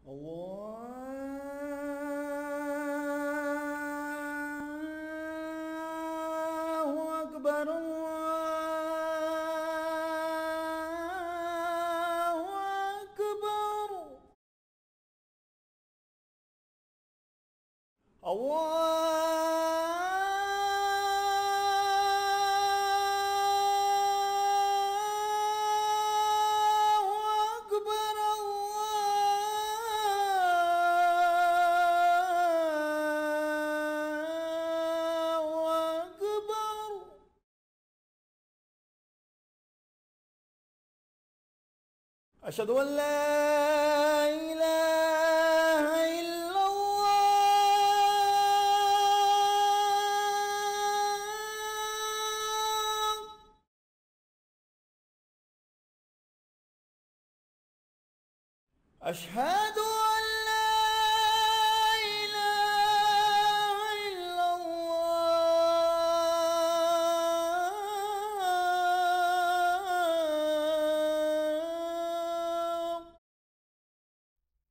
الله أكبر الله أكبر الله أكبر الله أكبر أشهد أن لا إله إلا الله أشهد أن لا إله إلا الله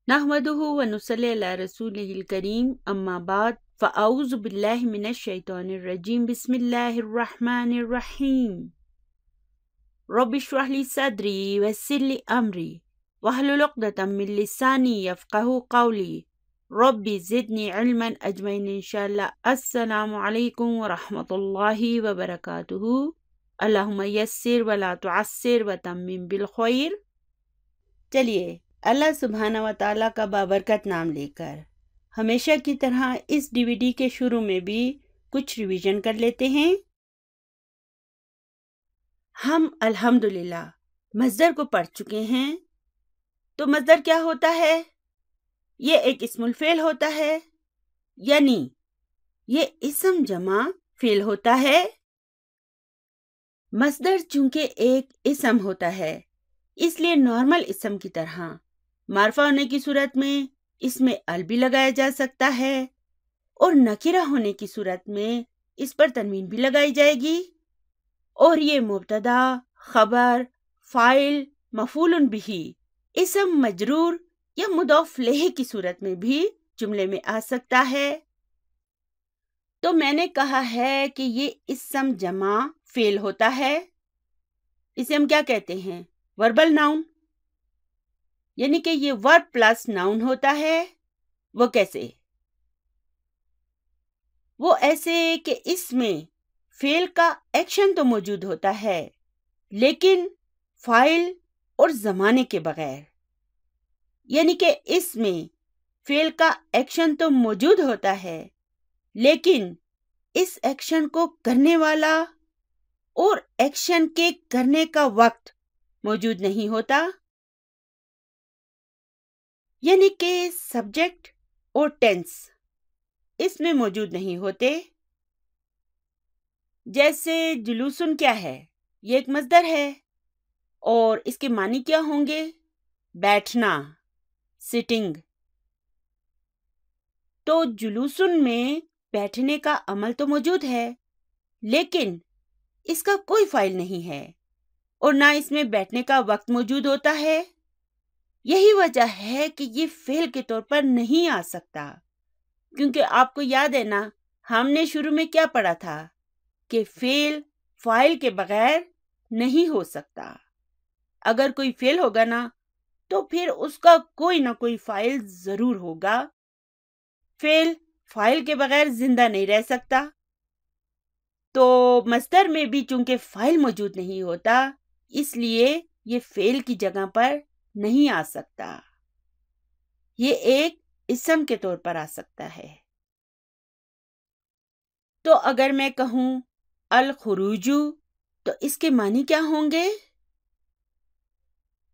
نحمده ونصلي على رسوله الكريم اما بعد فاعوذ بالله من الشيطان الرجيم بسم الله الرحمن الرحيم رب اشرح لي صدري ويسر لي امري واحلل عقدة من لساني يفقهوا قولي رب زدني علما اجمعين ان شاء الله. السلام علیکم ورحمۃ اللہ وبرکاتہ. اللہم یسر ولا تعسر وتمم بالخیر. چلیے اللہ سبحانہ و تعالیٰ کا بابرکت نام لے کر ہمیشہ کی طرح اس ڈی وی ڈی کے شروع میں بھی کچھ ریویژن کر لیتے ہیں. ہم الحمدللہ مصدر کو پڑھ چکے ہیں. تو مصدر کیا ہوتا ہے؟ یہ ایک اسم الفعل ہوتا ہے، یعنی یہ اسم جمع فعل ہوتا ہے. مصدر چونکہ ایک اسم ہوتا ہے اس لیے نارمل اسم کی طرح معرفہ ہونے کی صورت میں اس میں ال بھی لگایا جا سکتا ہے اور نکرہ ہونے کی صورت میں اس پر تنوین بھی لگائی جائے گی، اور یہ مبتدا، خبر، فاعل، مفعول بہ، اسم مجرور یا مضاف الیہ کی صورت میں بھی جملے میں آ سکتا ہے. تو میں نے کہا ہے کہ یہ اسم جمع فعل ہوتا ہے. اسے ہم کیا کہتے ہیں؟ Verbal noun. یعنی کہ یہ ورب پلس ناؤن ہوتا ہے. وہ کیسے؟ وہ ایسے کہ اس میں فعل کا ایکشن تو موجود ہوتا ہے لیکن فاعل اور زمانے کے بغیر. یعنی کہ اس میں فعل کا ایکشن تو موجود ہوتا ہے لیکن اس ایکشن کو کرنے والا اور ایکشن کے کرنے کا وقت موجود نہیں ہوتا. یعنی کہ سبجیکٹ اور ٹینس اس میں موجود نہیں ہوتے. جیسے جلوسن کیا ہے؟ یہ ایک مصدر ہے اور اس کے معنی کیا ہوں گے؟ بیٹھنا، سٹنگ. تو جلوسن میں بیٹھنے کا عمل تو موجود ہے لیکن اس کا کوئی فاعل نہیں ہے اور نہ اس میں بیٹھنے کا وقت موجود ہوتا ہے. یہی وجہ ہے کہ یہ فعل کے طور پر نہیں آ سکتا، کیونکہ آپ کو یاد ہے نا ہم نے شروع میں کیا پڑھا تھا کہ فعل فاعل کے بغیر نہیں ہو سکتا. اگر کوئی فعل ہوگا نا تو پھر اس کا کوئی نہ کوئی فاعل ضرور ہوگا. فعل فاعل کے بغیر زندہ نہیں رہ سکتا. تو مصدر میں بھی چونکہ فاعل موجود نہیں ہوتا اس لیے یہ فعل کی جگہ پر نہیں آ سکتا. یہ ایک اسم کے طور پر آ سکتا ہے. تو اگر میں کہوں الخروج تو اس کے معنی کیا ہوں گے؟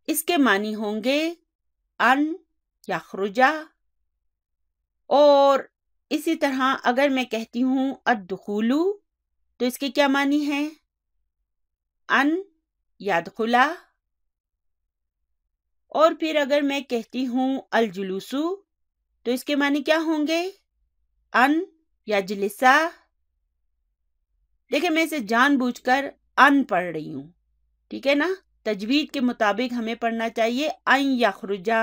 اس کے معنی ہوں گے ان یخرج. اور اسی طرح اگر میں کہتی ہوں الدخول تو اس کے کیا معنی ہیں؟ ان یدخل. اور پھر اگر میں کہتی ہوں الجلوس تو اس کے معنی کیا ہوں گے؟ ان یجلسا. دیکھیں میں اسے جان بوجھ کر ان پڑھ رہی ہوں، ٹھیک ہے نا؟ تجوید کے مطابق ہمیں پڑھنا چاہیے ان یخرجا،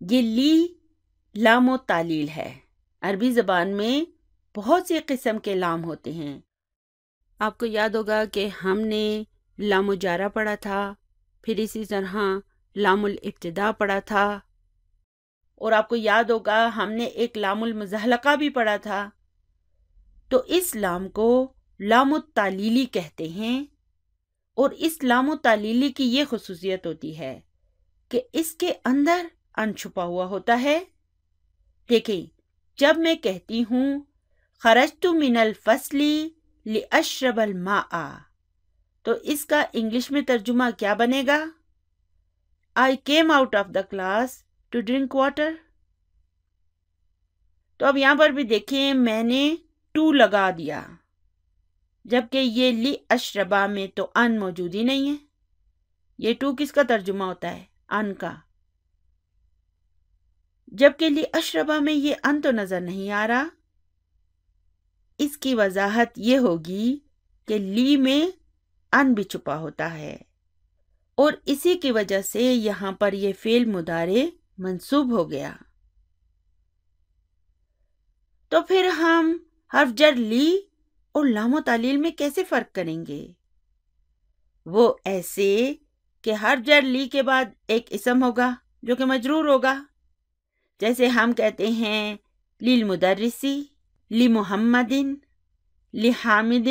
یہ لی لام و تعلیل ہے۔ عربی زبان میں بہت سی قسم کے لام ہوتے ہیں۔ آپ کو یاد ہوگا کہ ہم نے لام و جارہ پڑھا تھا، پھر اسی طرح لام الابتدا پڑھا تھا، اور آپ کو یاد ہوگا ہم نے ایک لام المزحلقہ بھی پڑھا تھا۔ تو اس لام کو لام التعلیلی کہتے ہیں، اور اس لام التعلیلی کی یہ خصوصیت ہوتی ہے کہ اس کے اندر ان چھپا ہوا ہوتا ہے۔ دیکھیں، جب میں کہتی ہوں خرجت من الفصل لأشرب الماء، تو اس کا انگلش میں ترجمہ کیا بنے گا؟ I came out of the class to drink water۔ تو اب یہاں پر بھی دیکھیں، میں نے ٹو لگا دیا، جبکہ یہ لی اشربا میں تو ان موجود ہی نہیں ہے۔ یہ ٹو کس کا ترجمہ ہوتا ہے؟ ان کا، جبکہ لی اشربا میں یہ ان تو نظر نہیں آ رہا۔ اس کی وضاحت یہ ہوگی کہ لی میں ان بھی چھپا ہوتا ہے، اور اسی کی وجہ سے یہاں پر یہ فعل مضارع منصوب ہو گیا۔ تو پھر ہم حرف جر لی اور لام و تعلیل میں کیسے فرق کریں گے؟ وہ ایسے کہ حرف جر لی کے بعد ایک اسم ہوگا جو کہ مجرور ہوگا، جیسے ہم کہتے ہیں للمدرسی، لمحمد، لحامد،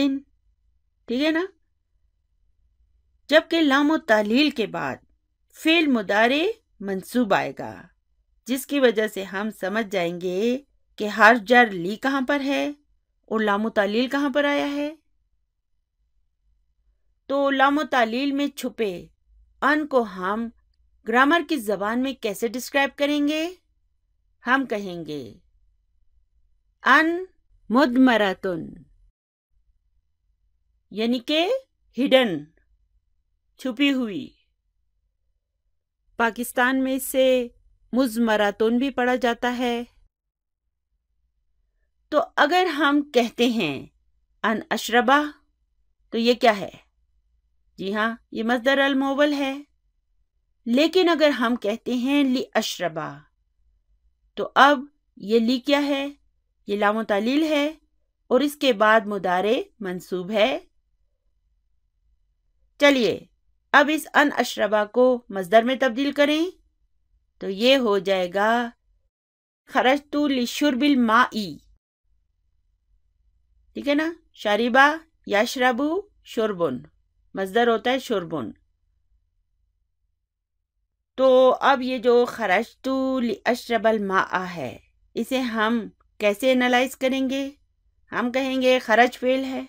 ٹھیک ہے نا؟ جبکہ لام و تعلیل کے بعد فعل مضارع منصوب آئے گا، جس کی وجہ سے ہم سمجھ جائیں گے کہ حرف جر لی کہاں پر ہے اور لام و تعلیل کہاں پر آیا ہے۔ تو لام و تعلیل میں چھپے ان کو ہم گرامر کی زبان میں کیسے ڈسکرائب کریں گے؟ ہم کہیں گے ان مدمراتن، یعنی کہ ہڈن، چھپی ہوئی۔ پاکستان میں اسے مزمراتن بھی پڑھا جاتا ہے۔ تو اگر ہم کہتے ہیں ان اشربا، تو یہ کیا ہے؟ جی ہاں، یہ مصدر المول ہے۔ لیکن اگر ہم کہتے ہیں لی اشربا، تو اب یہ لی کیا ہے؟ یہ لام و تعلیل ہے، اور اس کے بعد مضارع منصوب ہے۔ چلیے اب اس ان اشربا کو مصدر میں تبدیل کریں، تو یہ ہو جائے گا خرجت لشرب الماء، ٹھیک ہے نا؟ شاربا یشربو شربن، مصدر ہوتا ہے شربن۔ تو اب یہ جو خرجت لاشرب الماء ہے، اسے ہم کیسے انالائز کریں گے؟ ہم کہیں گے خرج فعل ہے،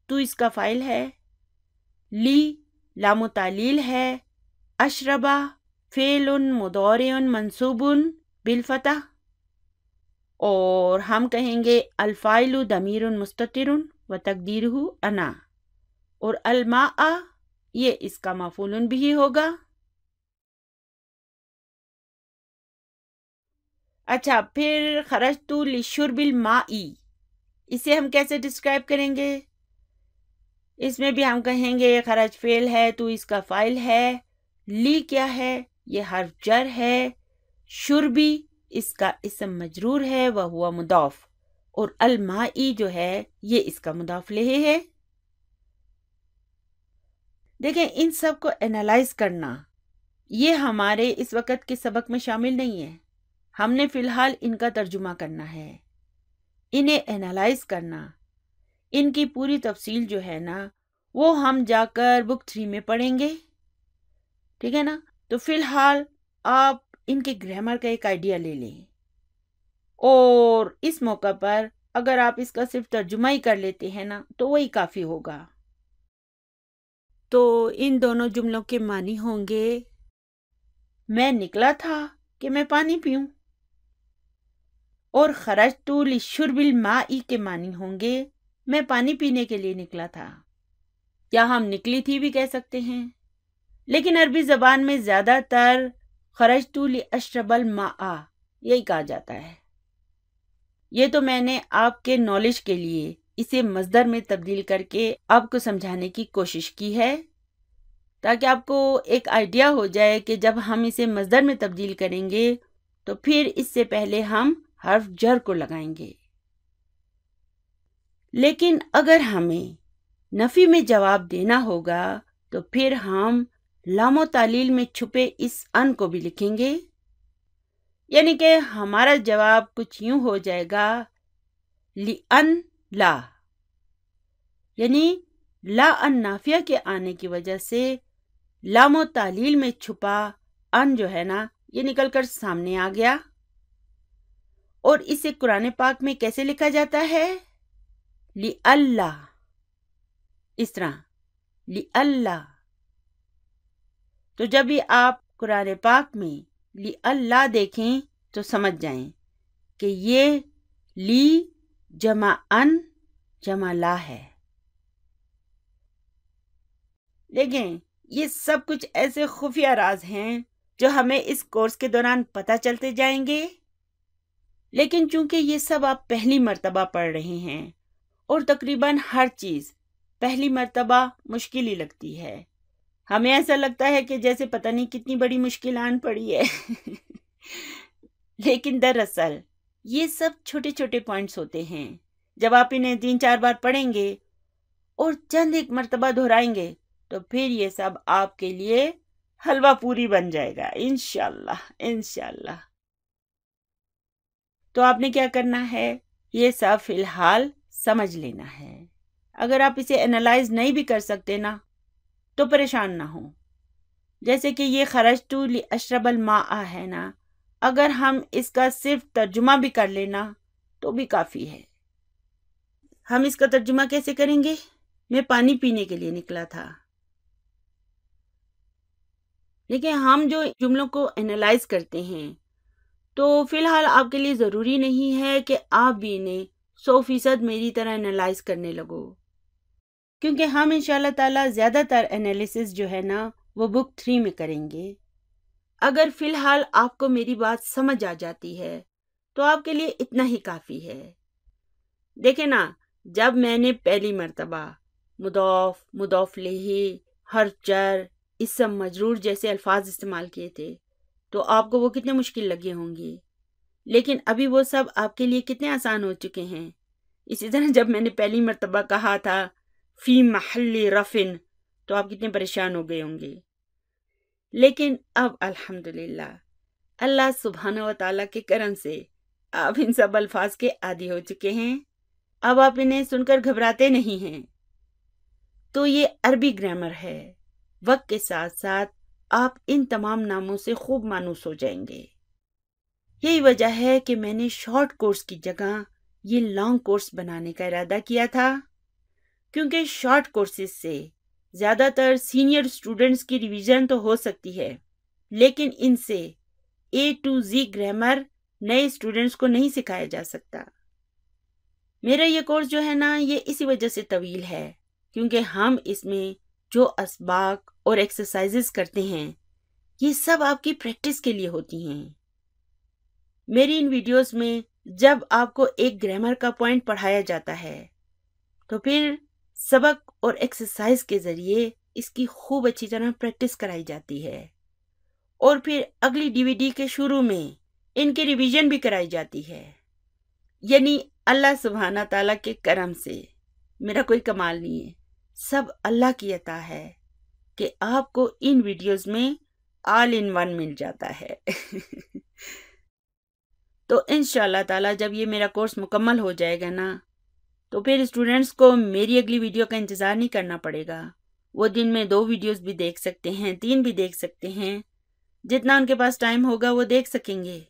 تو اس کا فاعل ہے، لی لام و تعلیل ہے، اشربا فعل مضارع منصوب بالفتح، اور ہم کہیں گے الفاعل ضمیر مستتر و تقدیرہ انا، اور الماء یہ اس کا مفعول بھی ہوگا۔ اچھا، پھر خرجت لشرب الماء، اسے ہم کیسے ڈسکرائب کریں گے؟ اس میں بھی ہم کہیں گے خرج فعل ہے، تو اس کا فاعل ہے، لی کیا ہے؟ یہ حرف جر ہے، شربی اس کا اسم مجرور ہے وہو مضاف، اور المائی جو ہے یہ اس کا مضاف الیہ ہے۔ دیکھیں، ان سب کو انالائز کرنا یہ ہمارے اس وقت کے سبق میں شامل نہیں ہے۔ ہم نے فی الحال ان کا ترجمہ کرنا ہے، انہیں انالائز کرنا، ان کی پوری تفصیل جو ہے نا وہ ہم جا کر بک 3 میں پڑھیں گے، ٹھیک ہے نا؟ تو فی الحال آپ ان کے گرامر کا ایک آئیڈیا لے لیں، اور اس موقع پر اگر آپ اس کا صرف ترجمہ ہی کر لیتے ہیں نا تو وہی کافی ہوگا۔ تو ان دونوں جملوں کے معنی ہوں گے میں نکلا تھا کہ میں پانی پیوں، اور خرجت لشرب الماء کے معنی ہوں گے میں پانی پینے کے لیے نکلا تھا، یا ہم نکلی تھی بھی کہہ سکتے ہیں۔ لیکن عربی زبان میں زیادہ تر خرجت لاشرب الماء یہی کہا جاتا ہے۔ یہ تو میں نے آپ کے نالج کے لیے اسے مصدر میں تبدیل کر کے آپ کو سمجھانے کی کوشش کی ہے، تاکہ آپ کو ایک آئیڈیا ہو جائے کہ جب ہم اسے مصدر میں تبدیل کریں گے تو پھر اس سے پہلے ہم حرف جر کو لگائیں گے. لیکن اگر ہمیں نفی میں جواب دینا ہوگا تو پھر ہم لام و تعلیل میں چھپے اس ان کو بھی لکھیں گے. یعنی کہ ہمارا جواب کچھ یوں ہو جائے گا لِأَن لا، یعنی لا ان نافیہ کے آنے کی وجہ سے لام و تعلیل میں چھپا ان جو ہے نا یہ نکل کر سامنے آ گیا. اور اسے قرآن پاک میں کیسے لکھا جاتا ہے؟ لِأَلَّا، اس طرح لِأَلَّا. تو جب بھی آپ قرآن پاک میں لِأَلَّا دیکھیں تو سمجھ جائیں کہ یہ لی جمع ان جمع لا ہے. دیکھیں یہ سب کچھ ایسے خفیہ راز ہیں جو ہمیں اس کورس کے دوران پتہ چلتے جائیں گے. لیکن چونکہ یہ سب آپ پہلی مرتبہ پڑھ رہے ہیں اور تقریباً ہر چیز پہلی مرتبہ مشکل ہی لگتی ہے، ہمیں ایسا لگتا ہے کہ جیسے پتہ نہیں کتنی بڑی مشکل آن پڑی ہے. لیکن دراصل یہ سب چھوٹے چھوٹے پوائنٹس ہوتے ہیں. جب آپ انہیں 3-4 بار پڑھیں گے اور چند ایک مرتبہ دہرائیں گے تو پھر یہ سب آپ کے لیے حلوہ پوری بن جائے گا انشاءاللہ انشاءاللہ. تو آپ نے کیا کرنا ہے، یہ سب فی الحال سمجھ لینا ہے. اگر آپ اسے انالائز نہیں بھی کر سکتے نا تو پریشان نہ ہوں. جیسے کہ یہ خرجت لاشرب الماء ہے نا، اگر ہم اس کا صرف ترجمہ بھی کر لینا تو بھی کافی ہے. ہم اس کا ترجمہ کیسے کریں گے؟ میں پانی پینے کے لیے نکلا تھا. لیکن ہم جو جملوں کو انالائز کرتے ہیں تو فی الحال آپ کے لیے ضروری نہیں ہے کہ آپ بھی انہیں 100% میری طرح انالائز کرنے لگو، کیونکہ ہم انشاءاللہ تعالی زیادہ تر انالیسس جو ہے نا وہ بک 3 میں کریں گے. اگر فی الحال آپ کو میری بات سمجھ آ جاتی ہے تو آپ کے لیے اتنا ہی کافی ہے. دیکھیں نا، جب میں نے پہلی مرتبہ مضاف، مضاف الیہ، حرف جر، اسم مجرور جیسے الفاظ استعمال کیے تھے تو آپ کو وہ کتنے مشکل لگے ہوں گے، لیکن ابھی وہ سب آپ کے لیے کتنے آسان ہو چکے ہیں. اسی طرح جب میں نے پہلی مرتبہ کہا تھا فی محل رفن تو آپ کتنے پریشان ہو گئے ہوں گے. لیکن اب الحمدللہ اللہ سبحانہ و تعالیٰ کے کرم سے آپ ان سب الفاظ کے عادی ہو چکے ہیں. اب آپ انہیں سن کر گھبراتے نہیں ہیں. تو یہ عربی گرامر ہے. وقت کے ساتھ ساتھ آپ ان تمام ناموں سے خوب مانوس ہو جائیں گے. یہی وجہ ہے کہ میں نے شارٹ کورس کی جگہ یہ لانگ کورس بنانے کا ارادہ کیا تھا، کیونکہ شارٹ کورسز سے زیادہ تر سینئر اسٹوڈنٹس کی ریویژن تو ہو سکتی ہے، لیکن ان سے A to Z گرامر نئے اسٹوڈنٹس کو نہیں سکھایا جا سکتا. میرا یہ کورس جو ہے نا یہ اسی وجہ سے طویل ہے، کیونکہ ہم اس میں جو اسباق اور ایکسرسائزز کرتے ہیں یہ سب آپ کی پریکٹس کے لیے ہوتی ہیں. میری ان ویڈیوز میں جب آپ کو ایک گرامر کا پوائنٹ پڑھایا جاتا ہے تو پھر سبق اور ایکسرسائز کے ذریعے اس کی خوب اچھی طرح پریکٹس کرائی جاتی ہے، اور پھر اگلی DVD کے شروع میں ان کی ریویژن بھی کرائی جاتی ہے. یعنی اللہ سبحانہ تعالیٰ کے کرم سے، میرا کوئی کمال نہیں ہے، سب اللہ کی عطا ہے کہ آپ کو ان ویڈیوز میں آل ان ون مل جاتا ہے. تو انشاءاللہ تعالیٰ جب یہ میرا کورس مکمل ہو جائے گا نا تو پھر اسٹوڈنٹس کو میری اگلی ویڈیو کا انتظار نہیں کرنا پڑے گا. وہ دن میں 2 ویڈیوز بھی دیکھ سکتے ہیں، 3 بھی دیکھ سکتے ہیں، جتنا ان کے پاس ٹائم ہوگا وہ دیکھ سکیں گے.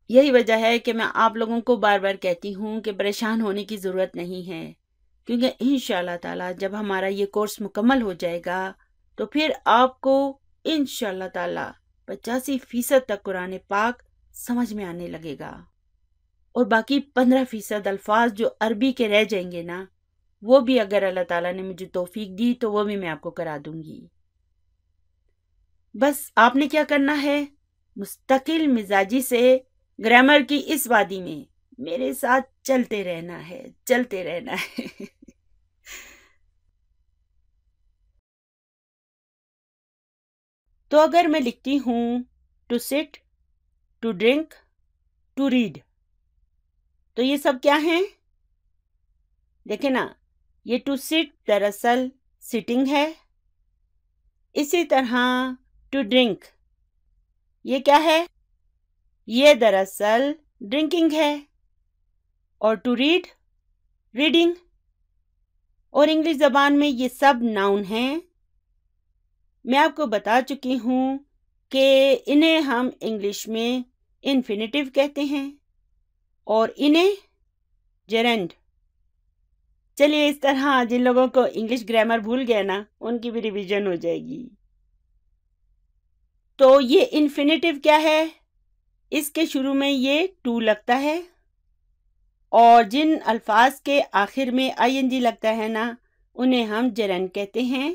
یہی وجہ ہے کہ میں آپ لوگوں کو بار بار کہتی ہوں کہ پریشان ہونے کی ضرورت نہیں ہے، کیونکہ انشاءاللہ تعالیٰ جب ہمارا یہ کورس مکمل ہو جائے گا تو پھر آپ کو انشاءاللہ تعالیٰ 85% تک قرآن پاک سمجھ میں آنے لگے گا، اور باقی 15% الفاظ جو عربی کے رہ جائیں گے نا وہ بھی اگر اللہ تعالیٰ نے مجھے توفیق دی تو وہ بھی میں آپ کو کرا دوں گی. بس آپ نے کیا کرنا ہے، مستقل مزاجی سے گرامر کی اس وادی میں میرے ساتھ چلتے رہنا ہے، چلتے رہنا ہے. تو اگر میں لکھتی ہوں to sit, to drink, to read. تو یہ سب کیا ہیں؟ دیکھیں نا، یہ ٹو سٹ دراصل سٹنگ ہے. اسی طرح ٹو ڈرنک، یہ کیا ہے؟ یہ دراصل ڈرنکنگ ہے. اور ٹو ریڈ، ریڈنگ. اور انگلش زبان میں یہ سب ناؤن ہیں. میں آپ کو بتا چکی ہوں کہ انہیں ہم انگلش میں انفینیٹیو کہتے ہیں اور انہیں جیرنڈ. چلیے اس طرح جن لوگوں کو انگلش گرامر بھول گیا نا، ان کی بھی ریویژن ہو جائے گی. تو یہ انفینیٹیو کیا ہے؟ اس کے شروع میں یہ ٹو لگتا ہے، اور جن الفاظ کے آخر میں آئی این جی لگتا ہے نا، انہیں ہم جیرنڈ کہتے ہیں.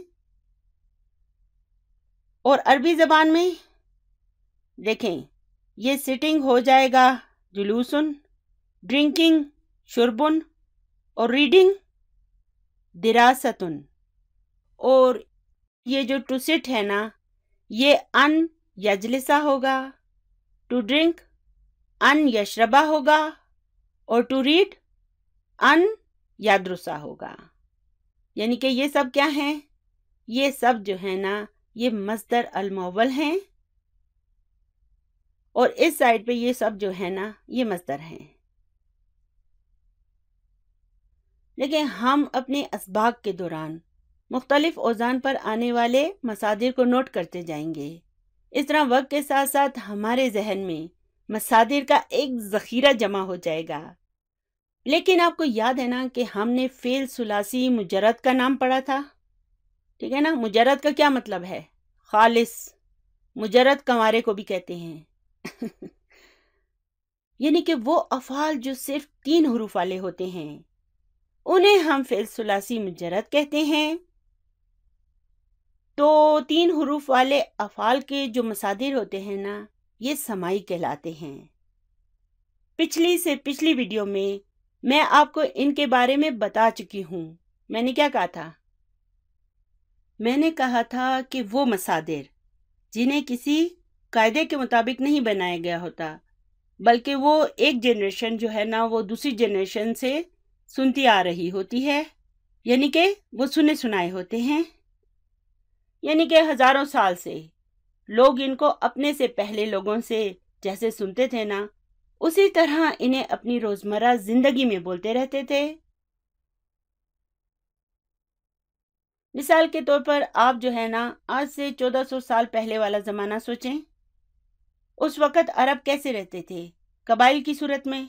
اور عربی زبان میں دیکھیں، یہ سٹنگ ہو جائے گا جلوسن، ڈرنکنگ شربن، اور ریڈنگ دراستن. اور یہ جو ٹو سٹ ہے نا، یہ ان یجلسا ہوگا، ٹو ڈرنک ان یشربا ہوگا، اور ٹو ریڈ ان یادرسا ہوگا. یعنی کہ یہ سب کیا ہیں؟ یہ سب جو ہے نا، یہ مصدر المول ہیں، اور اس سائڈ پہ یہ سب جو ہے نا، یہ مصدر ہیں. لیکن ہم اپنے اسباق کے دوران مختلف اوزان پر آنے والے مصادر کو نوٹ کرتے جائیں گے. اس طرح وقت کے ساتھ ساتھ ہمارے ذہن میں مصادر کا ایک ذخیرہ جمع ہو جائے گا. لیکن آپ کو یاد ہے نا کہ ہم نے فعل ثلاثی مجرد کا نام پڑھا تھا، ٹھیک ہے نا؟ مجرد کا کیا مطلب ہے؟ خالص. مجرد کنوارے کو بھی کہتے ہیں. یعنی کہ وہ افعال جو صرف 3 حروف والے ہوتے ہیں، انہیں ہم فعل ثلاثی مجرد کہتے ہیں. تو 3 حروف والے افعال کے جو مصادر ہوتے ہیں نا، یہ سماعی کہلاتے ہیں. پچھلی سے پچھلی ویڈیو میں آپ کو ان کے بارے میں بتا چکی ہوں. میں نے کیا کہا تھا؟ میں نے کہا تھا کہ وہ مصادر جنہیں کسی قاعدے کے مطابق نہیں بنایا گیا ہوتا، بلکہ وہ ایک جنریشن جو ہے نا، وہ دوسری جنریشن سے سنتی آ رہی ہوتی ہے، یعنی کہ وہ سنے سنائے ہوتے ہیں. یعنی کہ ہزاروں سال سے لوگ ان کو اپنے سے پہلے لوگوں سے جیسے سنتے تھے نا، اسی طرح انہیں اپنی روزمرہ زندگی میں بولتے رہتے تھے. مثال کے طور پر آپ جو ہے نا، آج سے 1400 سال پہلے والا زمانہ سوچیں. اس وقت عرب کیسے رہتے تھے؟ قبائل کی صورت میں.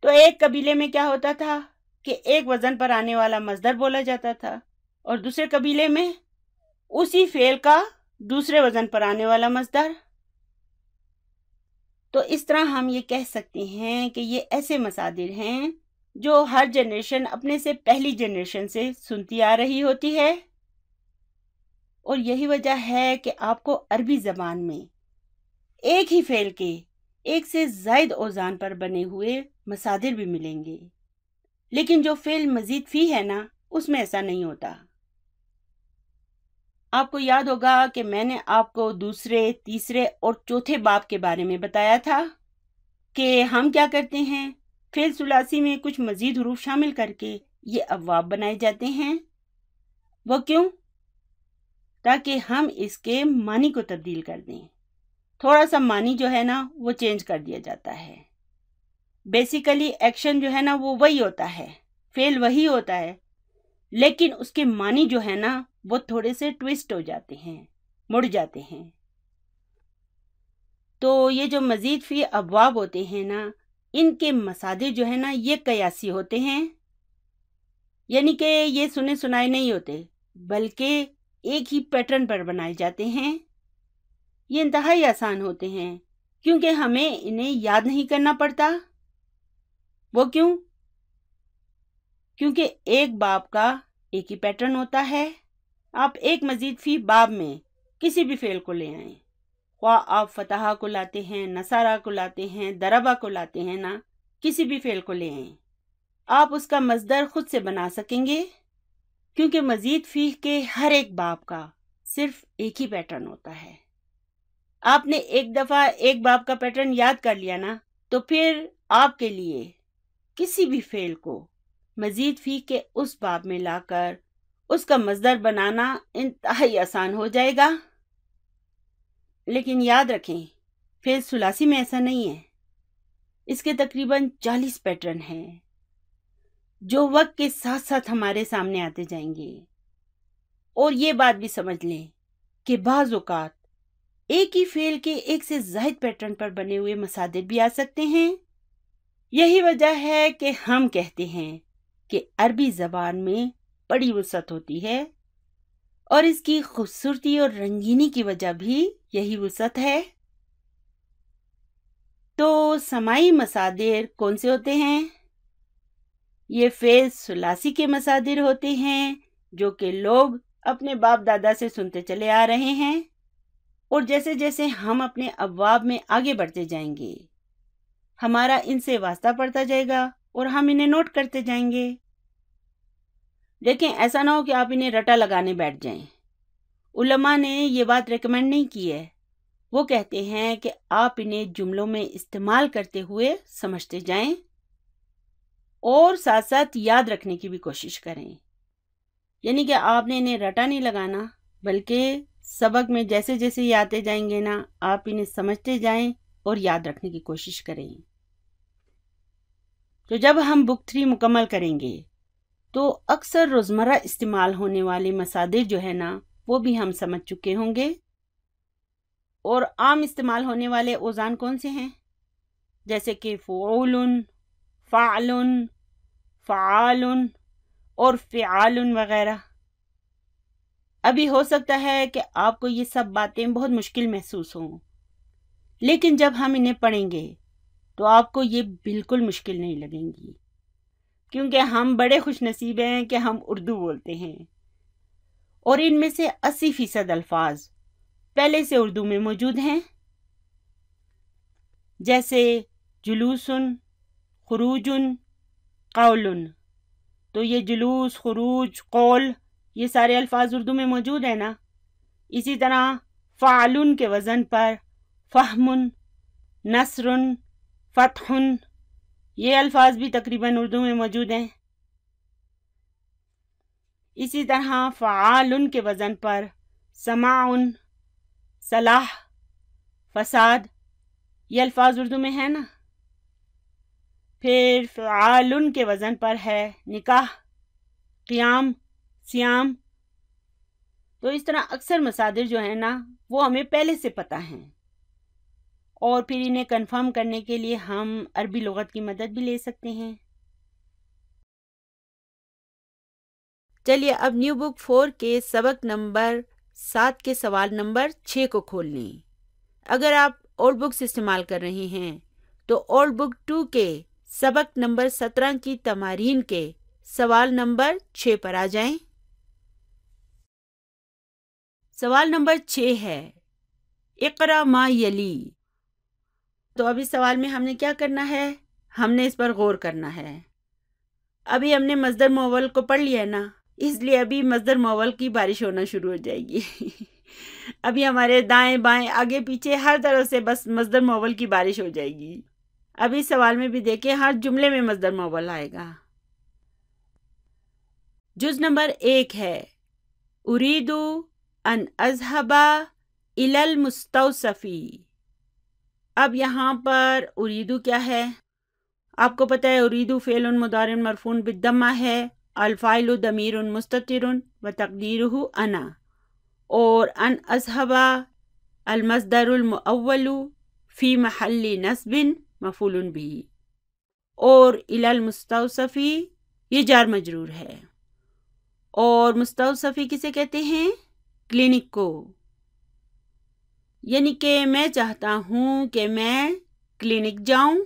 تو ایک قبیلے میں کیا ہوتا تھا کہ ایک وزن پر آنے والا مصدر بولا جاتا تھا، اور دوسرے قبیلے میں اسی فعل کا دوسرے وزن پر آنے والا مصدر. تو اس طرح ہم یہ کہہ سکتے ہیں کہ یہ ایسے مصادر ہیں جو ہر جنریشن اپنے سے پہلی جنریشن سے سنتی آ رہی ہوتی ہے. اور یہی وجہ ہے کہ آپ کو عربی زبان میں ایک ہی فعل کے ایک سے زائد اوزان پر بنے ہوئے مصادر بھی ملیں گے. لیکن جو فعل مزید فی ہے نا، اس میں ایسا نہیں ہوتا. آپ کو یاد ہوگا کہ میں نے آپ کو دوسرے، تیسرے اور چوتھے باب کے بارے میں بتایا تھا کہ ہم کیا کرتے ہیں، فعل ثلاثی میں کچھ مزید حروف شامل کر کے یہ ابواب بنائے جاتے ہیں. وہ کیوں؟ تاکہ ہم اس کے معنی کو تبدیل کر دیں. تھوڑا سا معنی جو ہے نا، وہ چینج کر دیا جاتا ہے. بیسیکلی ایکشن جو ہے نا، وہ وہی ہوتا ہے، فعل وہی ہوتا ہے، لیکن اس کے معنی جو ہے نا، وہ تھوڑے سے ٹویسٹ ہو جاتے ہیں، مڑ جاتے ہیں. تو یہ جو مزید فی ابواب ہوتے ہیں نا، ان کے مصادر جو ہے نا، یہ قیاسی ہوتے ہیں. یعنی کہ یہ سنے سنائے نہیں ہوتے، بلکہ ایک ہی پیٹرن پر بنائے جاتے ہیں. یہ انتہائی آسان ہوتے ہیں کیونکہ ہمیں انہیں یاد نہیں کرنا پڑتا. وہ کیوں؟ کیونکہ ایک باب کا ایک ہی پیٹرن ہوتا ہے. آپ ایک مزید فی باب میں کسی بھی فعل کو لے آئیں، خواہ آپ فتحہ کو لاتے ہیں، نصارہ کو لاتے ہیں، دربہ کو لاتے ہیں نا، کسی بھی فعل کو لے آئیں، آپ اس کا مصدر خود سے بنا سکیں گے، کیونکہ مزید فی کے ہر ایک باب کا صرف ایک ہی پیٹرن ہوتا ہے. آپ نے ایک دفعہ ایک باب کا پیٹرن یاد کر لیا نا، تو پھر آپ کے لیے کسی بھی فعل کو مزید فی کے اس باب میں لا کر اس کا مصدر بنانا انتہائی آسان ہو جائے گا۔ لیکن یاد رکھیں، فعل ثلاثی میں ایسا نہیں ہے۔ اس کے تقریباً 40 پیٹرن ہیں جو وقت کے ساتھ ساتھ ہمارے سامنے آتے جائیں گے۔ اور یہ بات بھی سمجھ لیں کہ بعض اوقات ایک ہی فعل کے ایک سے زائد پیٹرن پر بنے ہوئے مصادر بھی آ سکتے ہیں۔ یہی وجہ ہے کہ ہم کہتے ہیں کہ عربی زبان میں بڑی وسعت ہوتی ہے، اور اس کی خوبصورتی اور رنگینی کی وجہ بھی یہی وسعت ہے۔ تو سماعی مصادر کون سے ہوتے ہیں؟ یہ فعل ثلاثی کے مصادر ہوتے ہیں جو کہ لوگ اپنے باپ دادا سے سنتے چلے آ رہے ہیں، اور جیسے جیسے ہم اپنے ابواب میں آگے بڑھتے جائیں گے ہمارا ان سے واسطہ پڑتا جائے گا اور ہم انہیں نوٹ کرتے جائیں گے۔ لیکن ایسا نہ ہو کہ آپ انہیں رٹا لگانے بیٹھ جائیں۔ علماء نے یہ بات ریکمینڈ نہیں کی ہے، وہ کہتے ہیں کہ آپ انہیں جملوں میں استعمال کرتے ہوئے سمجھتے جائیں اور ساتھ ساتھ یاد رکھنے کی بھی کوشش کریں۔ یعنی کہ آپ نے انہیں رٹا نہیں لگانا، بلکہ سبق میں جیسے جیسے یہ آتے جائیں گے نا، آپ انہیں سمجھتے جائیں اور یاد رکھنے کی کوشش کریں۔ تو جب ہم بک 3 مکمل کریں گے تو اکثر روزمرہ استعمال ہونے والے مصادر جو ہے نا وہ بھی ہم سمجھ چکے ہوں گے۔ اور عام استعمال ہونے والے اوزان کون سے ہیں؟ جیسے کہ فعول، فعل، فعال اور فعال وغیرہ۔ ابھی ہو سکتا ہے کہ آپ کو یہ سب باتیں بہت مشکل محسوس ہوں، لیکن جب ہم انہیں پڑھیں گے تو آپ کو یہ بالکل مشکل نہیں لگیں گی، کیونکہ ہم بڑے خوش نصیب ہیں کہ ہم اردو بولتے ہیں، اور ان میں سے 80% الفاظ پہلے سے اردو میں موجود ہیں، جیسے جلوس، خروج، قول۔ تو یہ جلوس، خروج، قول یہ سارے الفاظ اردو میں موجود ہیں نا۔ اسی طرح فعلن کے وزن پر فہم، نصر، فتح یہ الفاظ بھی تقریباً اردو میں موجود ہیں۔ اسی طرح فعال کے وزن پر سماع، صلاح، فساد یہ الفاظ اردو میں ہیں نا۔ پھر فعال کے وزن پر ہے نکاح، قیام، صیام۔ تو اس طرح اکثر مصادر جو ہیں نا وہ ہمیں پہلے سے پتہ ہیں، اور پھر انہیں کنفرم کرنے کے لیے ہم عربی لغت کی مدد بھی لے سکتے ہیں۔ چلیے اب نیو بک 4 کے سبق نمبر 7 کے سوال نمبر 6 کو کھول لیں۔ اگر آپ اولڈ بکس استعمال کر رہے ہیں تو اولڈ بک 2 کے سبق نمبر 17 کی تمارین کے سوال نمبر 6 پر آ جائیں۔ سوال نمبر 6 ہے اقرا ما یلی۔ تو اب اس سوال میں ہم نے کیا کرنا ہے؟ ہم نے اس پر غور کرنا ہے۔ ابھی ہم نے مصدر مؤول کو پڑھ لیا ہے نا، اس لیے ابھی مصدر مؤول کی بارش ہونا شروع ہو جائے گی۔ ابھی ہمارے دائیں بائیں آگے پیچھے ہر طرف سے بس مصدر مؤول کی بارش ہو جائے گی۔ ابھی سوال میں بھی دیکھیں ہر جملے میں مصدر مؤول آئے گا۔ جز نمبر 1 ہے اریدو ان اذهب الی المستوصفی۔ اب یہاں پر اریدو کیا ہے؟ آپ کو پتہ ہے اریدو فعل مضارع مرفوع بالضمہ ہے، الفاعل ضمیر مستتر وتقدیرہ انا، اور ان اذهب المصدر المؤول فی محل نصب مفعول به، اور الی المستوصفی یہ جار مجرور ہے، اور مستوصفی کسے کہتے ہیں؟ کلینک کو۔ یعنی کہ میں چاہتا ہوں کہ میں کلینک جاؤں۔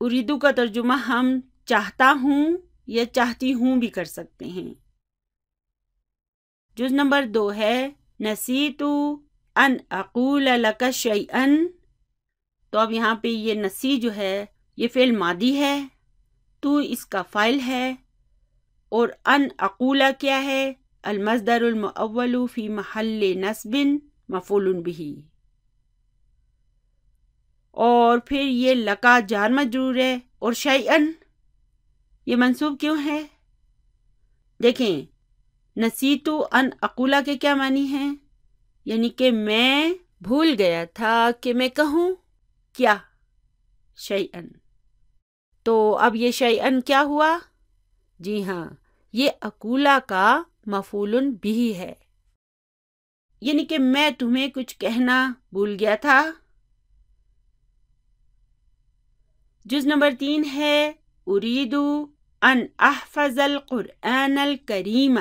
اریدو کا ترجمہ ہم چاہتا ہوں یا چاہتی ہوں بھی کر سکتے ہیں۔ جز نمبر 2 ہے نسیت ان اقول لک شیئا۔ تو اب یہاں پہ یہ نسی جو ہے یہ فعل ماضی ہے، تو اس کا فاعل ہے، اور ان اقول کیا ہے؟ المصدر المؤول فی محل نصب مفعول به۔ اور پھر یہ لکا جار مجرور ہے، اور شیئن یہ منصوب کیوں ہے؟ دیکھیں، نسیتو ان اقولا کے کیا معنی ہیں؟ یعنی کہ میں بھول گیا تھا کہ میں کہوں کیا؟ شیئن۔ تو اب یہ شیئن کیا ہوا؟ جی ہاں، یہ اقولا کا مفعول بھی ہے، یعنی کہ میں تمہیں کچھ کہنا بھول گیا تھا۔ جز نمبر 3 ہے اریدو ان احفظ القرآن الکریم۔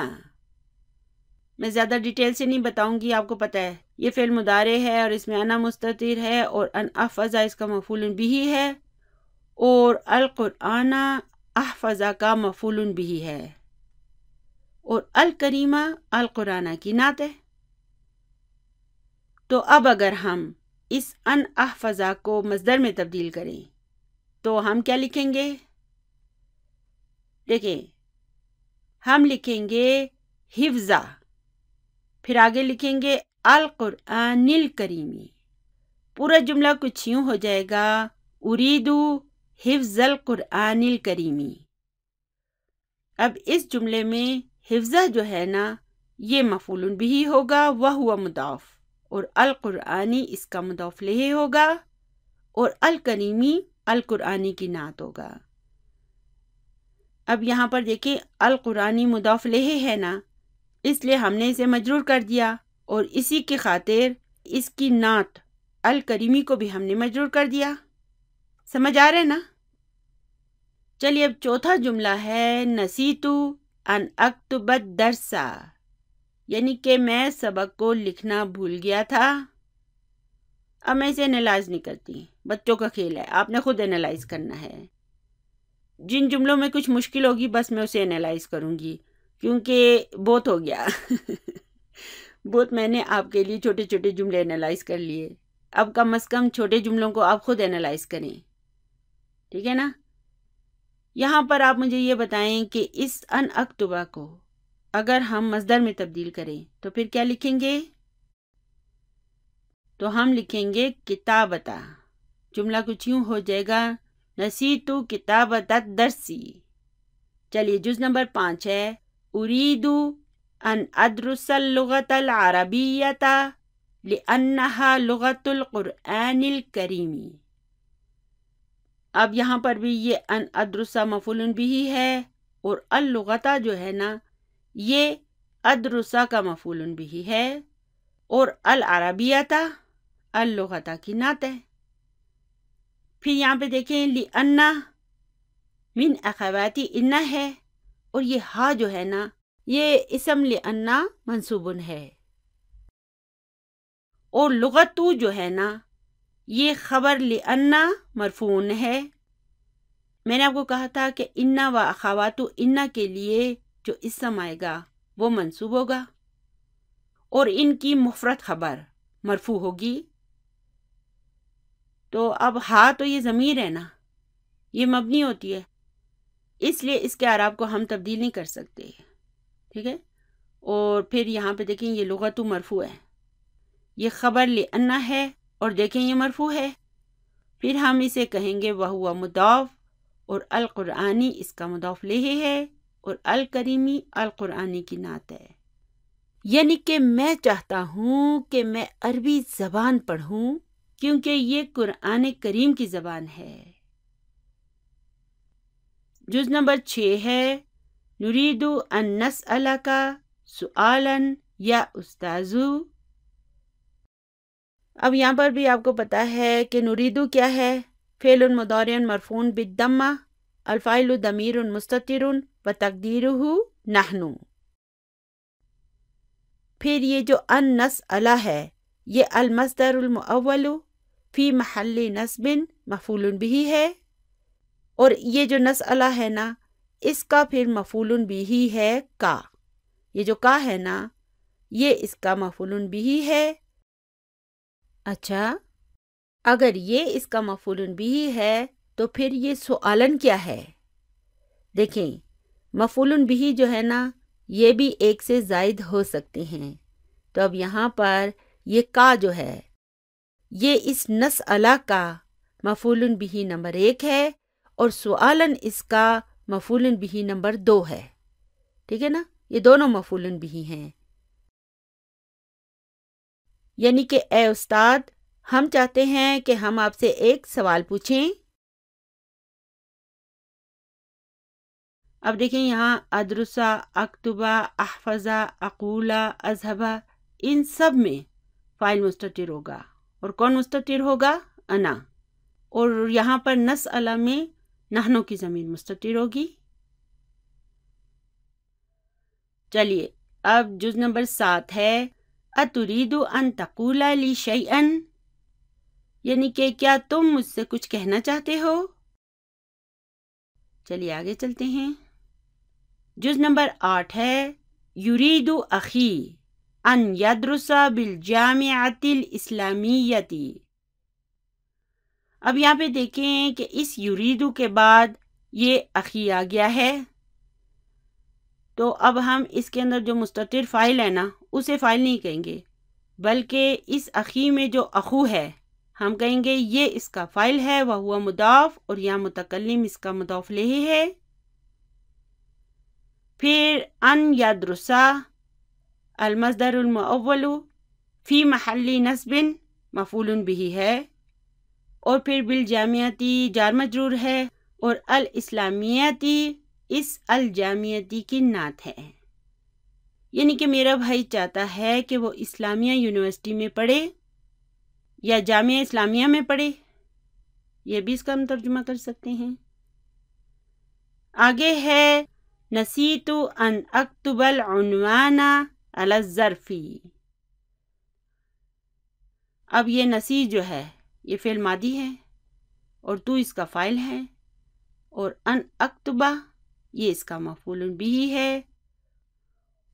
میں زیادہ ڈیٹیل سے نہیں بتاؤں گی، آپ کو پتہ ہے یہ فعل مضارع ہے اور اس میں انا مستتر ہے، اور ان احفظ اس کا مفعول بھی ہے، اور القرآن احفظ کا مفعول بھی ہے، اور الکریمہ القرآن کی نعت ہے۔ تو اب اگر ہم اس ان احفظ کو مصدر میں تبدیل کریں تو ہم کیا لکھیں گے؟ دیکھیں، ہم لکھیں گے حفظہ، پھر آگے لکھیں گے القرآن الکریمی۔ پورا جملہ کچھ یوں ہو جائے گا، اریدو حفظ القرآن الکریمی۔ اب اس جملے میں حفظہ جو ہے نا، یہ مفعول بھی ہوگا، وہو مضاف، اور القرآنی اس کا مضاف الیہ ہوگا، اور الکریمی القرآنی کی نعت ہوگا۔ اب یہاں پر دیکھیں القرآنی مضاف الیہ ہے نا، اس لیے ہم نے اسے مجرور کر دیا، اور اسی کی خاطر اس کی نعت الکریمی کو بھی ہم نے مجرور کر دیا۔ سمجھ آ رہا ہے نا؟ چلیے اب چوتھا جملہ ہے نسیتو ان اکتب الدرس، یعنی کہ میں سبق کو لکھنا بھول گیا تھا۔ اب میں اسے انالائز نہیں کرتی، بچوں کا کھیل ہے، آپ نے خود انالائز کرنا ہے۔ جن جملوں میں کچھ مشکل ہوگی بس میں اسے انالائز کروں گی، کیونکہ بہت ہو گیا بہت میں نے آپ کے لیے چھوٹے چھوٹے جملے انالائز کر لیے، اب کم از کم چھوٹے جملوں کو آپ خود انالائز کریں، ٹھیک ہے نا؟ یہاں پر آپ مجھے یہ بتائیں کہ اس ان اکتبہ کو اگر ہم مصدر میں تبدیل کریں تو پھر کیا لکھیں گے؟ تو ہم لکھیں گے کتابتا۔ جملہ کچھ یوں ہو جائے گا، نسیتو کتابت الدرسی۔ چلیے جز نمبر 5 ہے اریدو ان ادرس اللغت العربیت لأنها لغت القرآن الکریم۔ اب یہاں پر بھی یہ ان ادرسہ مفعول بھی ہے، اور اللغتہ جو ہے نا، یہ ادرسہ کا مفعول بھی ہے، اور العربیتہ اللغتہ کی نعت ہے۔ پھر یہاں پہ دیکھیں لِأَنَّ من اخواتی انہ ہے، اور یہ ہا جو ہے نا، یہ اسم لِأَنَّ منصوب ہے، اور لغتو جو ہے نا، یہ خبر لِأَنَّ مرفوع ہے۔ میں نے آپ کو کہا تھا کہ انہ و اخواتو انہ کے لیے جو اسم آئے گا وہ منصوب ہوگا، اور ان کی مفرد خبر مرفوع ہوگی۔ تو اب ہا تو یہ ضمیر ہے نا، یہ مبنی ہوتی ہے، اس لیے اس کے اعراب کو ہم تبدیل نہیں کر سکتے، ٹھیک ہے؟ اور پھر یہاں پہ دیکھیں یہ لغتو مرفوع ہے، یہ خبر لِأَنَّ ہے، اور دیکھیں یہ مرفوع ہے، پھر ہم اسے کہیں گے وہو مضاف، اور القرآنی اس کا مضاف الیہ ہے، اور الکریمی القرآنی کی نعت ہے۔ یعنی کہ میں چاہتا ہوں کہ میں عربی زبان پڑھوں، کیونکہ یہ قرآن کریم کی زبان ہے۔ جز نمبر 6 ہے نریدو ان نسألک سؤالا یا استاذو۔ اب یہاں پر بھی آپ کو پتا ہے کہ نریدو کیا ہے؟ فعل مضارع مرفوع بالضمہ، الفاعل ضمیر مستتر وتقدیرہ نحن۔ پھر یہ جو ان نسألہ ہے، یہ المصدر المؤول فی محل نصب مفعول بھی ہے، اور یہ جو نسألہ ہے نا، اس کا پھر مفعول بھی ہے کا، یہ جو کا ہے نا، یہ اس کا مفعول بھی ہے۔ اچھا، اگر یہ اس کا مفعول بھی ہے تو پھر یہ سؤالن کیا ہے؟ دیکھیں، مفعول بھی جو ہے نا، یہ بھی ایک سے زائد ہو سکتے ہیں، تو اب یہاں پر یہ کا جو ہے، یہ اس نسألہ کا مفعول بہ نمبر 1 ہے اور سؤالن اس کا مفعول بہ نمبر 2 ہے. ٹھیک ہے نا، یہ دونوں مفعول بہ ہیں. یعنی کہ اے استاد، ہم چاہتے ہیں کہ ہم آپ سے ایک سوال پوچھیں. اب دیکھیں یہاں ادرسا، اکتبا، احفظا، اقولا، اذہبا، ان سب میں فاعل مستتر ہوگا. اور کون مستتر ہوگا؟ انا. اور یہاں پر نسألہ میں نحنو کی ضمیر مستتر ہوگی. چلیے اب جز نمبر 7 ہے اتريد ان تقول لي شيئا، یعنی کہ کیا تم مجھ سے کچھ کہنا چاہتے ہو؟ چلیے آگے چلتے ہیں. جز نمبر 8 ہے يريد اخي ان يدرس بالجامعة الاسلامیۃ. اب یہاں پہ دیکھیں کہ اس یریدو کے بعد یہ اخی آ گیا ہے، تو اب ہم اس کے اندر جو مستتر فاعل ہے نا اسے فاعل نہیں کہیں گے، بلکہ اس اخی میں جو اخو ہے ہم کہیں گے یہ اس کا فاعل ہے، وہو مضاف، اور یہاں متکلم اس کا مضاف الیہ ہے. پھر ان یدرسا المصدر المؤول فی محل نصب مفعول بہ ہے، اور پھر بالجامعتی جار مجرور ہے، اور الاسلامیتی اس الجامعتی کی نعت ہے. یعنی کہ میرا بھائی چاہتا ہے کہ وہ اسلامیہ یونیورسٹی میں پڑھے یا جامعہ اسلامیہ میں پڑھے، یہ بھی اس کا ہم ترجمہ کر سکتے ہیں. آگے ہے نسیت ان اکتب العنوان علی الظرف. اب یہ نسی جو ہے یہ فعل ماضی ہے اور تو اس کا فاعل ہے، اور ان اکتبہ یہ اس کا مفعول بہ ہے،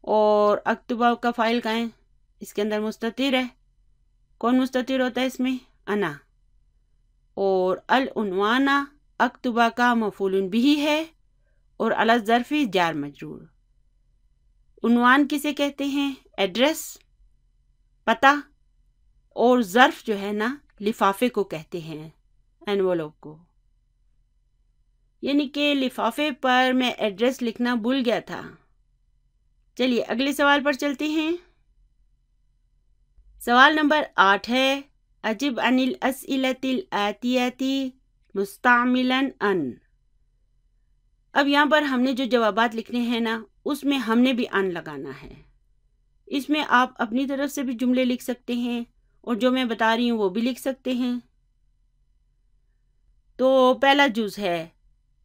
اور اکتبہ کا فاعل کہاں ہے؟ اس کے اندر مستتر ہے. کون مستتر ہوتا ہے اس میں؟ انا. اور العنوان اکتبہ کا مفعول بہ ہے، اور علی الظرف جار مجرور. عنوان کسے کہتے ہیں؟ ایڈریس، پتہ. اور ظرف جو ہے نا لفافے کو کہتے ہیں، انویلوپ کو. یعنی کہ لفافے پر میں ایڈریس لکھنا بھول گیا تھا. چلیے اگلے سوال پر چلتے ہیں. سوال نمبر 8 ہے اجب عن الاسئلۃ الآتیۃ مستعملا ان. اب یہاں پر ہم نے جو جوابات لکھنے ہیں نا اس میں ہم نے بھی ان لگانا ہے. اس میں آپ اپنی طرف سے بھی جملے لکھ سکتے ہیں اور جو میں بتا رہی ہوں وہ بھی لکھ سکتے ہیں. تو پہلا جز ہے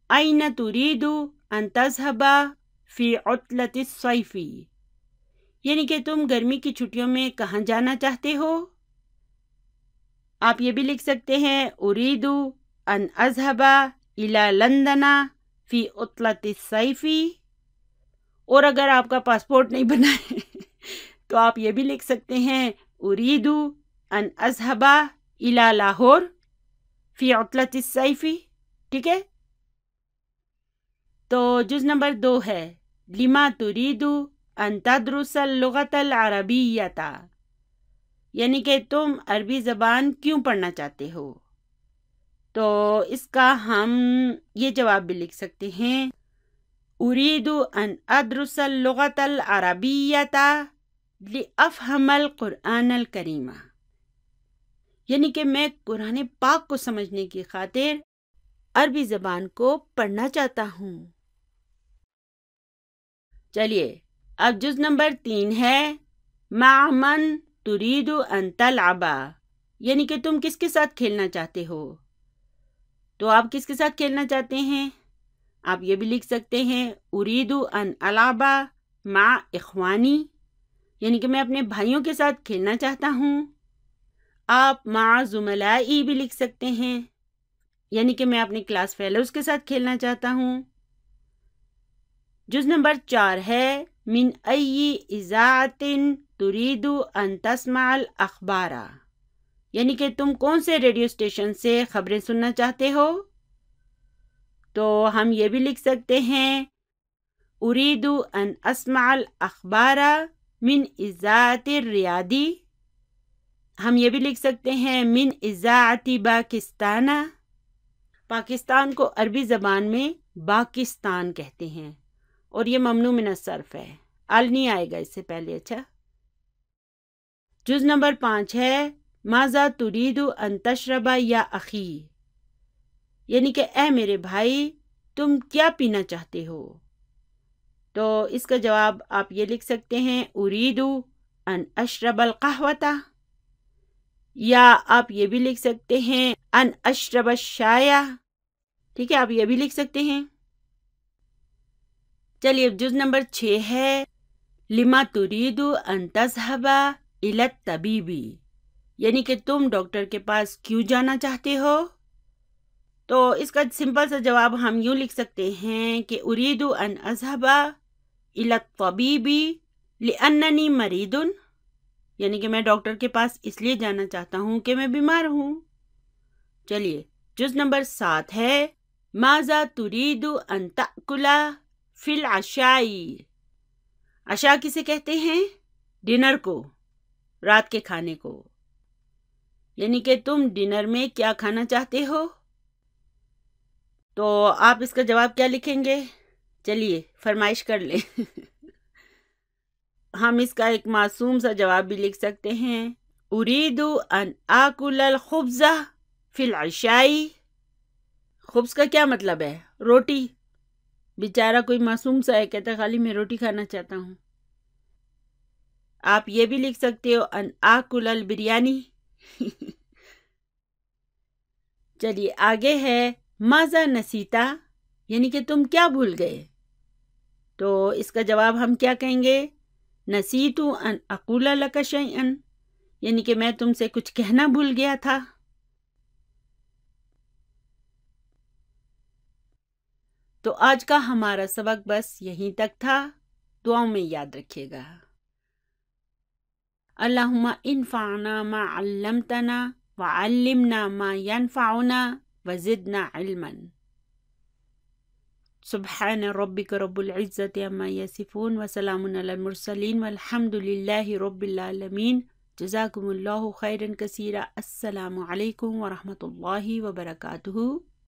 أين تريد أن تذهب في عطلة الصيف، یعنی کہ تم گرمی کی چھٹیوں میں کہاں جانا چاہتے ہو. آپ یہ بھی لکھ سکتے ہیں أريد أن أذهب إلى لندن في عطلة الصيف. اور اگر آپ کا پاسپورٹ نہیں بنا ہے تو آپ یہ بھی لکھ سکتے ہیں أريد أن أذهب إلى لاہور فی عطلة الصيف. ٹھیک ہے. تو جز نمبر 2 ہے لما تريد ان تدرس اللغة العربیۃ، یعنی کہ تم عربی زبان کیوں پڑھنا چاہتے ہو. تو اس کا ہم یہ جواب بھی لکھ سکتے ہیں أريد ان ادرس اللغة العربیۃ لأفهم القرآن الکریم، یعنی کہ میں قرآن پاک کو سمجھنے کی خاطر عربی زبان کو پڑھنا چاہتا ہوں. چلیے اب جز نمبر 3 ہے مع من تريد ان تلعب، یعنی کہ تم کس کے ساتھ کھیلنا چاہتے ہو. تو آپ کس کے ساتھ کھیلنا چاہتے ہیں؟ آپ یہ بھی لکھ سکتے ہیں أريد ان ألعب مع إخواني، یعنی کہ میں اپنے بھائیوں کے ساتھ کھیلنا چاہتا ہوں. آپ مع زملائی بھی لکھ سکتے ہیں، یعنی کہ میں اپنے کلاس فیلوز کے ساتھ کھیلنا چاہتا ہوں. جز نمبر 4 ہے من أي إذاعة تريد أن تسمع الأخبار، یعنی کہ تم کون سے ریڈیو اسٹیشن سے خبریں سننا چاہتے ہو. تو ہم یہ بھی لکھ سکتے ہیں أريد أن أسمع الأخبار من إذاعة الرياض، ہم یہ بھی لکھ سکتے ہیں من اذاعتی پاکستانہ. پاکستان کو عربی زبان میں باکستان کہتے ہیں اور یہ ممنوع من الصرف ہے. ال نہیں آئے گا اس سے پہلے. اچھا، جز نمبر 5 ہے ماذا تريد ان تشرب یا اخی، یعنی کہ اے میرے بھائی تم کیا پینا چاہتے ہو. تو اس کا جواب آپ یہ لکھ سکتے ہیں اريد ان اشرب القہوۃ، یا آپ یہ بھی لکھ سکتے ہیں ان اشرب الشائی. ٹھیک ہے، آپ یہ بھی لکھ سکتے ہیں. چلیے جز نمبر 6 ہے لما تريد ان تذهب الى الطبيب، یعنی کہ تم ڈاکٹر کے پاس کیوں جانا چاہتے ہو. تو اس کا سمپل سا جواب ہم یوں لکھ سکتے ہیں کہ اريد ان اذهب الى الطبيب لانني مريض، یعنی کہ میں ڈاکٹر کے پاس اس لیے جانا چاہتا ہوں کہ میں بیمار ہوں. چلیے جز نمبر 7 ہے ماذا تريد ان تأكل فی العشاء. عشاء کسے کہتے ہیں؟ ڈنر کو، رات کے کھانے کو. یعنی کہ تم ڈنر میں کیا کھانا چاہتے ہو. تو آپ اس کا جواب کیا لکھیں گے؟ چلیے فرمائش کر لیں. ہم اس کا ایک معصوم سا جواب بھی لکھ سکتے ہیں اريد ان آکل الخبز فی العشاء. خبز کا کیا مطلب ہے؟ روٹی. بیچارہ کوئی معصوم سا ہے، کہتا خالی میں روٹی کھانا چاہتا ہوں. آپ یہ بھی لکھ سکتے ہو ان آکل البریانی. چلیے آگے ہے ماذا نسیتا، یعنی کہ تم کیا بھول گئے. تو اس کا جواب ہم کیا کہیں گے؟ نسیت ان اقول لک شیئا، یعنی کہ میں تم سے کچھ کہنا بھول گیا تھا. تو آج کا ہمارا سبق بس یہیں تک تھا. دعاؤں میں یاد رکھیے گا. اللہم انفعنا ما علمتنا وعلمنا ما ينفعنا وزدنا علما. سبحان ربک رب العزت عما یصفون وسلام علی المرسلین والحمد للہ رب العالمین. جزاکم اللہ خیرا کثیرا. السلام علیکم ورحمۃ اللہ وبرکاتہ.